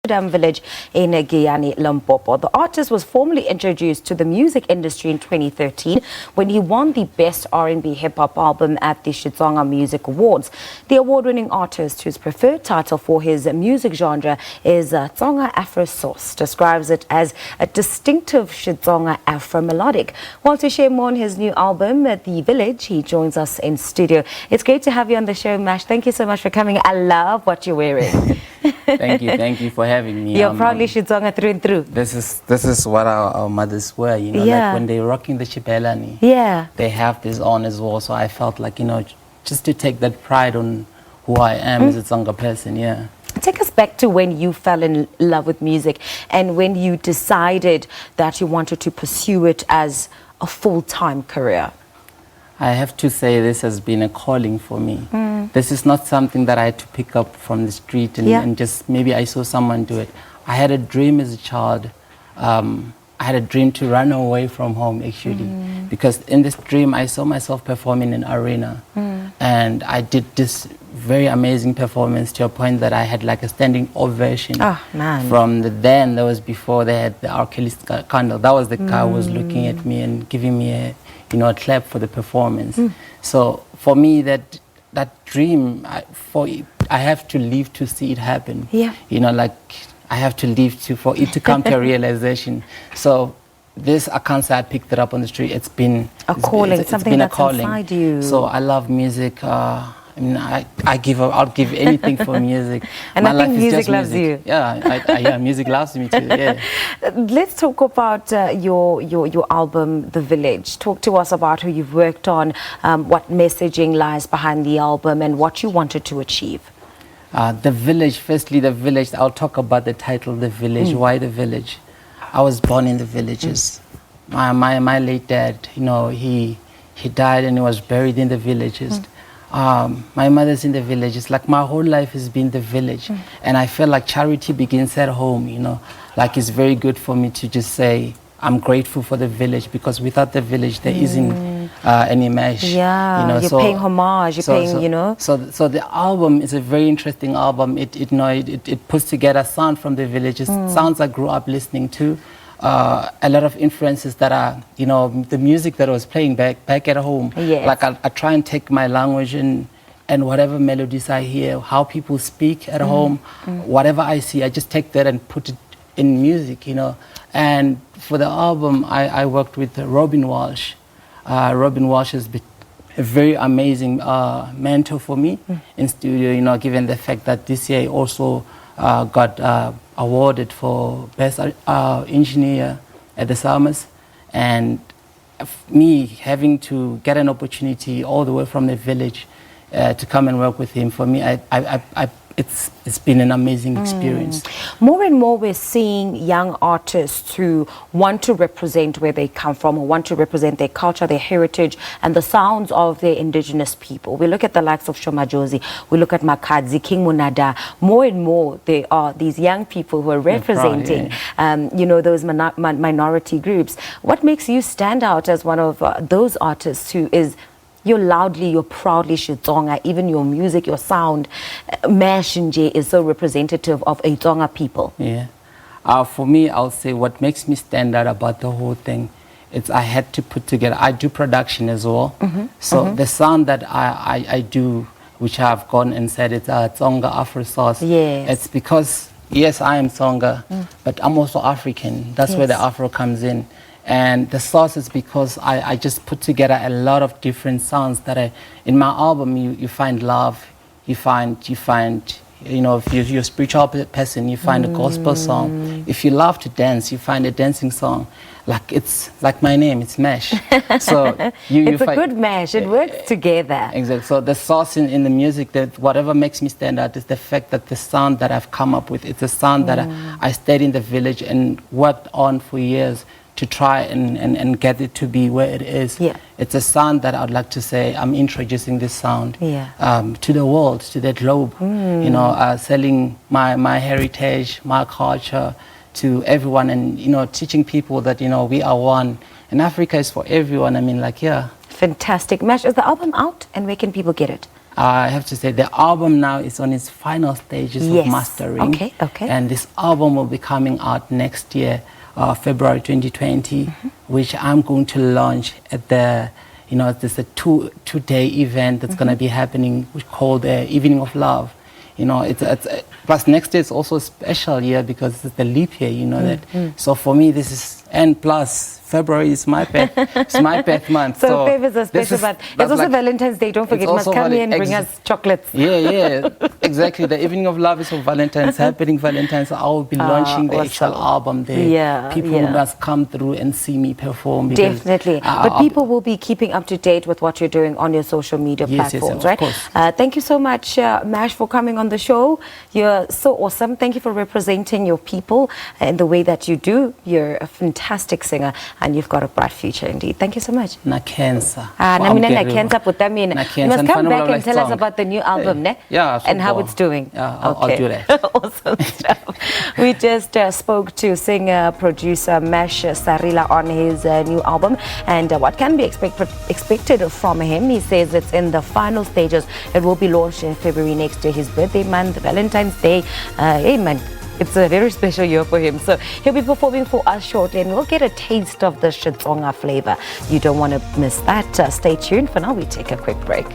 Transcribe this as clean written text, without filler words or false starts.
Rotterdam village in Giyani Limpopo. The artist was formally introduced to the music industry in 2013 when he won the Best R&B Hip Hop Album at the XiTsonga Music Awards. The award-winning artist, whose preferred title for his music genre is Tsonga Afro Source, describes it as a distinctive XiTsonga Afro melodic. While to share more on his new album, The Village, he joins us in studio. It's great to have you on the show, Mash. Thank you so much for coming. I love what you're wearing. Thank you for having me. You're proudly XiTsonga through and through. This is what our mothers were, you know, like when they're rocking the Chipelani. Yeah. They have this on as well, so I felt like, you know, just to take that pride on who I am as a Tsonga person, yeah. Take us back to when you fell in love with music and when you decided that you wanted to pursue it as a full-time career. I have to say this has been a calling for me. This is not something that I had to pick up from the street and just maybe I saw someone do it. I had a dream as a child. I had a dream to run away from home actually, because in this dream I saw myself performing in an arena, and I did this very amazing performance to a point that I had like a standing ovation. Oh man! From that was before they had the R. Kelly candle. That was the guy who was looking at me and giving me a a clap for the performance. So for me that dream, I have to live to see it happen. Yeah. You know, like I have to live for it to come to a realization. So this, I can't say I picked it up on the street. It's been a calling, something that's inside you. So I love music. I mean, I'll give anything for music. And I think music loves you. Yeah, music loves me too. Yeah. Let's talk about your album, The Village. Talk to us about who you've worked on, what messaging lies behind the album, and what you wanted to achieve. The Village. Firstly, The Village. I'll talk about the title, The Village. Why The Village? I was born in the villages. My late dad, you know, he died and he was buried in the villages. My mother's in the villages. Like my whole life has been the village, and I feel like charity begins at home. You know, like it's very good for me to just say I'm grateful for the village, because without the village there isn't any mesh. Yeah, you know, you're paying homage. You're paying, you know. So the album is a very interesting album. It puts together sound from the villages, sounds I grew up listening to. A lot of influences that are, you know, the music that I was playing back at home. Yes. Like I try and take my language and whatever melodies I hear, how people speak at home, whatever I see, I just take that and put it in music, you know. And for the album, I worked with Robin Walsh. Robin Walsh has been a very amazing mentor for me in studio, you know, given the fact that this year he also got awarded for Best Engineer at the Summers, and me having to get an opportunity all the way from the village to come and work with him, for me, it's been an amazing experience. More and more we're seeing young artists who want to represent where they come from, or want to represent their culture, their heritage, and the sounds of their indigenous people. We look at the likes of Shoma Josie, we look at Makadzi, King Munada. More and more there are these young people who are representing, you know, those minority groups. What makes you stand out as one of those artists who is you're loudly, you're proudly XiTsonga, even your music, your sound, Mash Nje is so representative of a Tsonga people? Yeah. For me, I'll say what makes me stand out about the whole thing, it's I had to put together, I do production as well. So the sound that I do, which I've gone and said it's Tsonga Afro Source, it's because, yes, I am Tsonga, but I'm also African. That's where the Afro comes in. And the source is because I just put together a lot of different sounds that in my album you find love, you find you know, if you're a spiritual person, you find a gospel song. If you love to dance, you find a dancing song. Like it's like my name, it's Mash. So it's a good mash. It works together. Exactly. So the source in the music, that whatever makes me stand out is the fact that the sound that I've come up with, it's a sound that I stayed in the village and worked on for years to try and get it to be where it is. It's a sound that I'd like to say I'm introducing this sound to the world, to the globe. You know, selling my heritage, my culture to everyone, and you know, teaching people that, you know, we are one and Africa is for everyone. I mean, like, yeah. Fantastic. Mash, is the album out, and where can people get it? I have to say the album now is on its final stages of mastering. Okay, okay. And this album will be coming out next year, February 2020, which I'm going to launch at the, there's a two-day event that's going to be happening, called the Evening of Love. Plus next year is also a special year because it's the leap year, So for me, this is, and plus February is my birth month. So Feb is a special month. It's also Valentine's Day. Don't forget, you must come here and bring us chocolates. Yeah, exactly. The Evening of Love is for Valentine's, happening Valentine's. So I will be launching the actual album there. Yeah, people must come through and see me perform. Definitely. But people will be keeping up to date with what you're doing on your social media platforms, right? Of course. Thank you so much, Mash, for coming on the show. You're so awesome. Thank you for representing your people in the way that you do. You're a fantastic singer, and you've got a bright future indeed. Thank you so much. Na cancer. You must come back and tell us about the new album, ne? Yeah, and how it's doing. Yeah, I'll do that. Awesome stuff. We just spoke to singer producer Mash Sarila on his new album, and what can be expected from him. He says it's in the final stages. It will be launched in February next year, his birthday month, Valentine's Day. Hey man, it's a very special year for him. So he'll be performing for us shortly, and we'll get a taste of the XiTsonga flavor. You don't want to miss that. Stay tuned. For now, we take a quick break.